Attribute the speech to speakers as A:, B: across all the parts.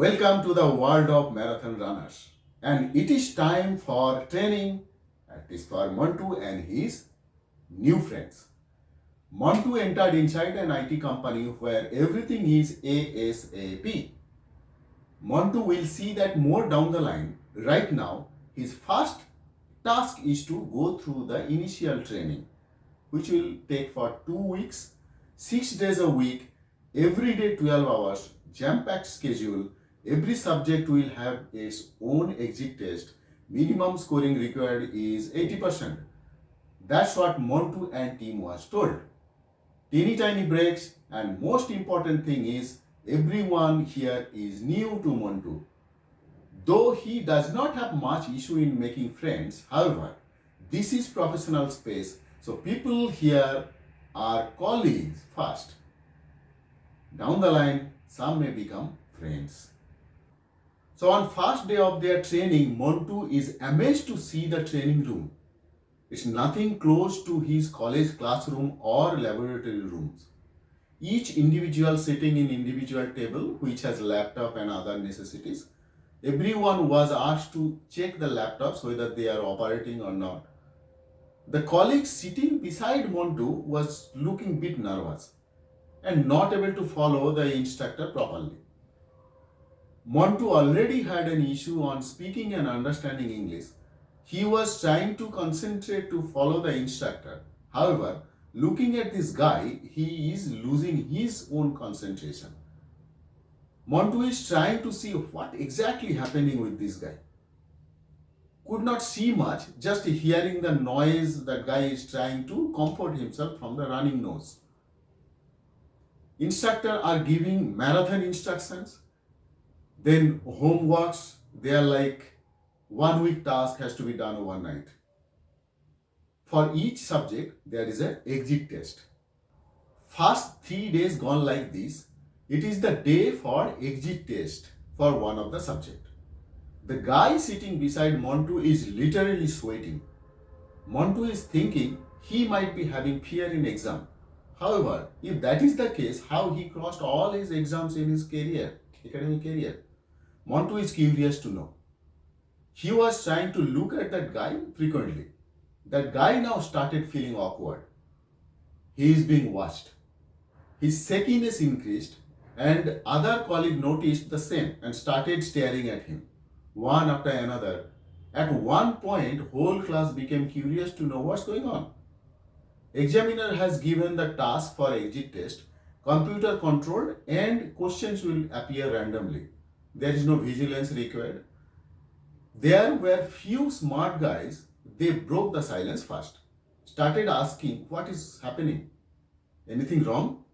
A: Welcome to the world of marathon runners. And it is time for training, at least for Montu and his new friends. Montu entered inside an IT company where everything is ASAP. Montu will see that more down the line. Right now, his first task is to go through the initial training, which will take for 2 weeks, 6 days a week, every day 12 hours, jam-packed schedule. Every subject will have its own exit test. Minimum scoring required is 80%. That's what Montu and team was told. Teeny tiny breaks, and most important thing is everyone here is new to Montu. Though he does not have much issue in making friends, however, this is professional space, so people here are colleagues first. Down the line, some may become friends. So on first day of their training, Montu is amazed to see the training room. It's nothing close to his college classroom or laboratory rooms. Each individual sitting in individual table which has laptop and other necessities. Everyone was asked to check the laptops whether they are operating or not. The colleague sitting beside Montu was looking bit nervous and not able to follow the instructor properly. Montu already had an issue on speaking and understanding English. He was trying to concentrate to follow the instructor. However, looking at this guy, he is losing his own concentration. Montu is trying to see what exactly happening with this guy. Could not see much, just hearing the noise that guy is trying to comfort himself from the running nose. Instructor are giving marathon instructions. Then homeworks, they are like 1 week task has to be done overnight. For each subject, there is an exit test. First 3 days gone like this, it is the day for exit test for one of the subject. The guy sitting beside Montu is literally sweating. Montu is thinking he might be having fear in exam. However, if that is the case, how he crossed all his exams in his academic career? Montu is curious to know. He was trying to look at that guy frequently. That guy now started feeling awkward. He is being watched. His shakiness increased and other colleague noticed the same and started staring at him, one after another. At one point, whole class became curious to know what's going on. Examiner has given the task for exit test, computer controlled, and questions will appear randomly. There is no vigilance required. There were few smart guys. They broke the silence first. Started asking, what is happening? Anything wrong?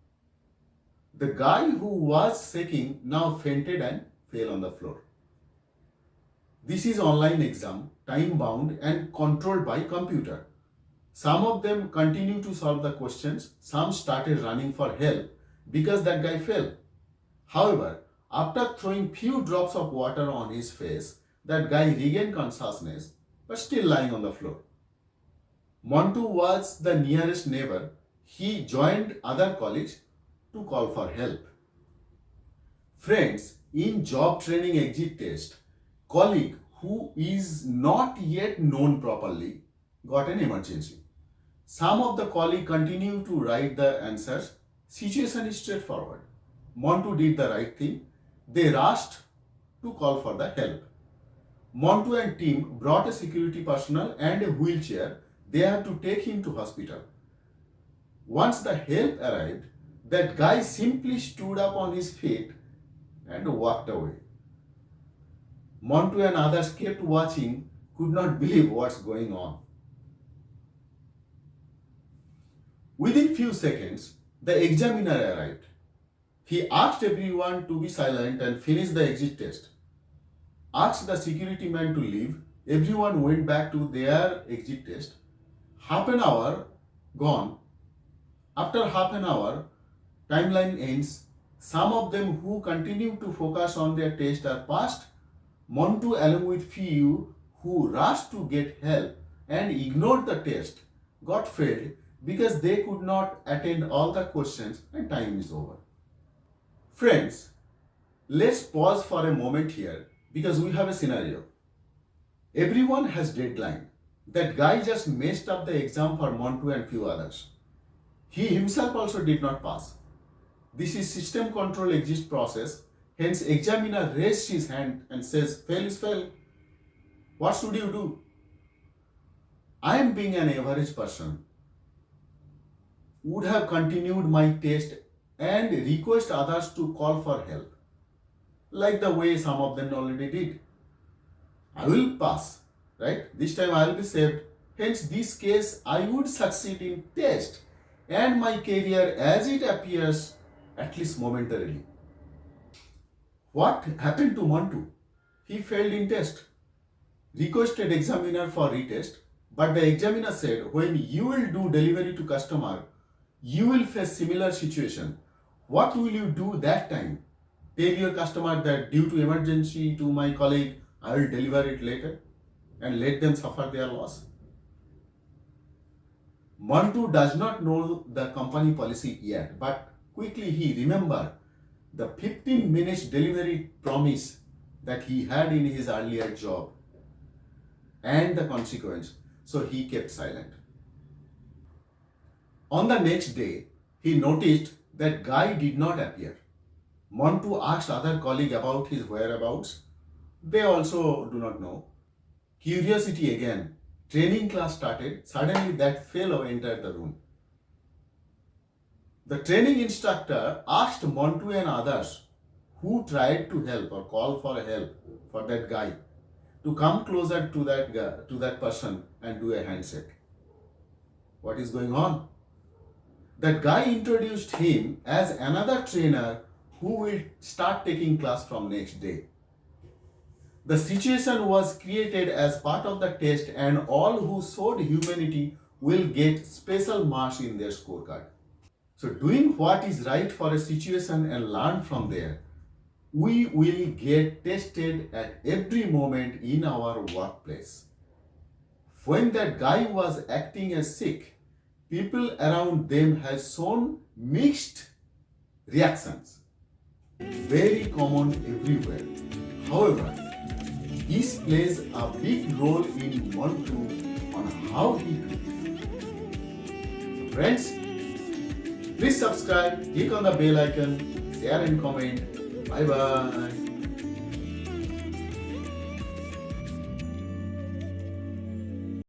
A: The guy who was shaking now fainted and fell on the floor. This is online exam, time bound and controlled by computer. Some of them continue to solve the questions. Some started running for help because that guy fell. However, after throwing few drops of water on his face, that guy regained consciousness but still lying on the floor. Montu was the nearest neighbor. He joined other colleagues to call for help. Friends, in job training exit test, colleague who is not yet known properly got an emergency. Some of the colleagues continue to write the answers. Situation is straightforward. Montu did the right thing. They rushed to call for the help. Montu and team brought a security personnel and a wheelchair. They had to take him to hospital. Once the help arrived, that guy simply stood up on his feet and walked away. Montu and others kept watching, could not believe what's going on. Within few seconds, the examiner arrived. He asked everyone to be silent and finish the exit test. Asked the security man to leave. Everyone went back to their exit test. Half an hour gone. After half an hour, timeline ends. Some of them who continue to focus on their test are passed. Montu along with few who rushed to get help and ignored the test got failed because they could not attend all the questions and time is over. Friends, Let's pause for a moment here because we have a scenario. Everyone has deadline. That guy just messed up the exam for Montu and few others. He himself also did not pass. This is system control exist process. Hence, examiner raises his hand and says, fail is fail. What should you do? I am being an average person. Would have continued my test and request others to call for help, like the way some of them already did. I will pass, right? This time I will be saved. Hence, this case I would succeed in test and my career as it appears, at least momentarily. What happened to Montu? He failed in test, requested examiner for retest, but the examiner said when you will do delivery to customer, you will face similar situation. What will you do that time? Tell your customer that due to emergency to my colleague, I will deliver it later and let them suffer their loss. Montu does not know the company policy yet, but quickly he remembered the 15 minutes delivery promise that he had in his earlier job and the consequence. So he kept silent. On the next day, he noticed that guy did not appear. Montu asked other colleague about his whereabouts. They also do not know. Curiosity again. Training class started. Suddenly that fellow entered the room. The training instructor asked Montu and others who tried to help or call for help for that guy to come closer to that guy, to that person and do a handshake. What is going on? That guy introduced him as another trainer who will start taking class from next day. The situation was created as part of the test and all who showed humanity will get special marks in their scorecard. So doing what is right for a situation and learn from there, we will get tested at every moment in our workplace. When that guy was acting as sick, people around them have shown mixed reactions. Very common everywhere. However, this plays a big role in Montu on how he feels. Friends, please subscribe, click on the bell icon, share and comment. Bye bye.